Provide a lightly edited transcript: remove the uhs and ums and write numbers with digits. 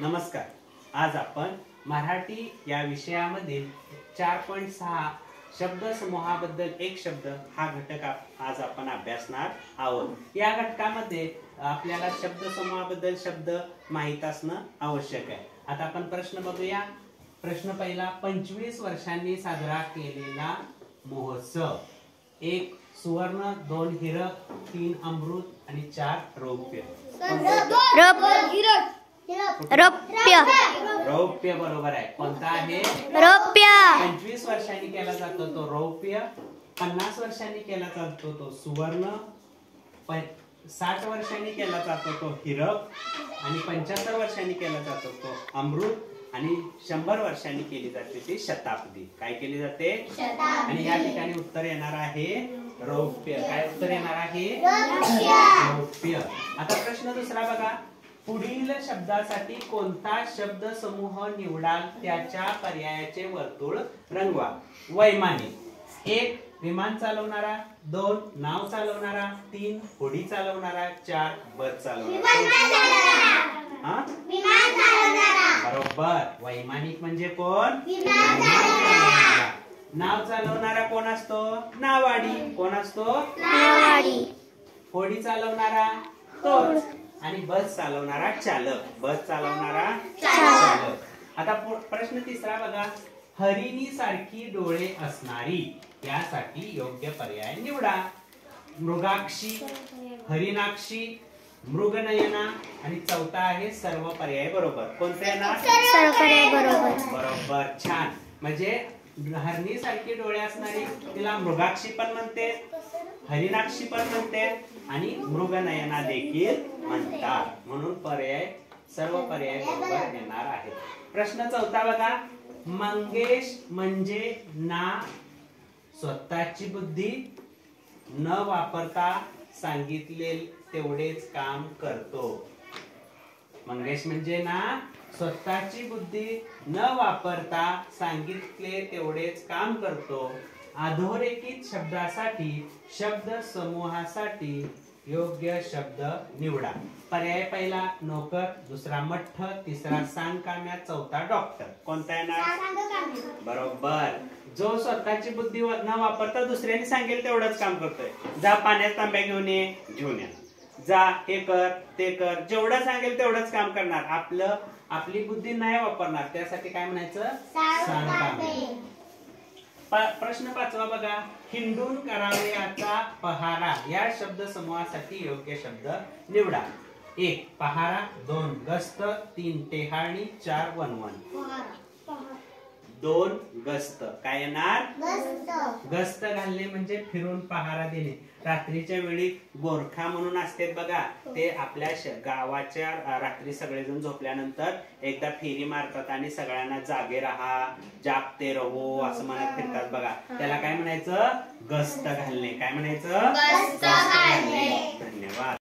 नमस्कार. आज आपण मराठी या विषयामधील 4.6 शब्द समूहाबद्दल एक शब्द हा घटक आज आपण अभ्यासणार आहोत. या घटकामध्ये आपल्याला शब्द समूहाबद्दल शब्द माहित असणं आवश्यक आहे. आता आपण प्रश्न बघूया. प्रश्न पहिला, 25 वर्षांनी साजरा केलेला महोत्सव. 1 सुवर्ण, 2 हिरक, 3 अमृत आणि 4 रौप्य. रौप्य बरोबर आहे. कोणता आहे? रौप्य. 25 वर्षांनी केला जातो तो रौप्य, 50 वर्षांनी केला जातो तो सुवर्ण, 60 वर्षांनी केला जातो तो हिरक आणि 75 वर्षांनी केला जातो तो अमृत आणि 100 वर्षांनी केली जाते ती शताब्दी. काय केली जाते? आणि या ठिकाणी उत्तर येणार आहे रौप्य. काय उत्तर येणार आहे? रौप्य. आता प्रश्न दुसरा बघा. पुढील शब्दासाठी कोणता शब्द समूह निवडाल त्याच्या पर्यायाचे वर्तुळ रंगवा. वैमानिक. 1 विमान चालवणारा, 2 नाव चालवणारा, 3 होडी चालवणारा, 4 बस चालवणारा. बरोबर. वैमानिक म्हणजे कोण? नाव चालवणारा कोण असतो? नावाडी. कोण असतो? नावाडी. होडी चालवणारा तोच. आणि बस चालवणारा चालक. बस चालवणारा चालक. आता प्रश्न तिसरा बघा. हरिणी सारखी डोळे असणारी यासाठी योग्य पर्याय निवडा. मृगाक्षी, हरिणाक्षी, मृगनयना आणि चौथा आहे सर्व पर्याय बरोबर. कोणते येणार? सर्व पर्याय बरोबर. बरोबर. छान. म्हणजे हरिणी सारखी डोळे असणारी तिला मृगाक्षी पण म्हणते, हरिणाक्षी पण म्हणते आणि मृगनयना देखील म्हणतात. म्हणून पर्याय सर्व पर्याय बरोबर येणार आहे. प्रश्न चौथा बघा. मंगेश म्हणजे ना स्वतःची बुद्धी न वापरता सांगितले तेवढेच काम करतो. मंगेश म्हणजे ना स्वतःची बुद्धी न वापरता सांगितले तेवढेच काम करतो. अधोरेखित शब्दासाठी शब्द समूहासाठी योग्य शब्द निवडा. पर्याय पहिला नोकर, दुसरा मठ्ठ, तिसरा सांगकाम्या, चौथा डॉक्टर. कोणता येणार? बरोबर. जो स्वतःची बुद्धी न वापरता दुसऱ्याने सांगेल तेवढंच काम करतोय. जा पाण्यात तांब्या घेऊन ये, घेऊन या. जा हे कर ते कर, जेवढं सांगेल तेवढंच काम करणार. आपली बुद्धी नाही वापरणार. त्यासाठी काय म्हणायचं? सांगकाम्य. प्रश्न पाचवा बघा. हिंडून करावयाचा पहारा या शब्द समूहासाठी योग्य शब्द निवडा. 1 पहारा, 2 गस्त, 3 टेहाळणी, 4 वनवन. 2 गस्त. काय येणार? गस्त घालणे म्हणजे फिरून पहारा देणे. रात्रीच्या वेळी गोरखा म्हणून असते बघा, ते आपल्या गावाच्या रात्री सगळेजण झोपल्यानंतर एकदा फेरी मारतात आणि सगळ्यांना जागे राहा, जागते रहो असं म्हणत फिरतात बघा. त्याला काय म्हणायचं? गस्त घालणे. काय म्हणायचं? गस्त घालणे. धन्यवाद.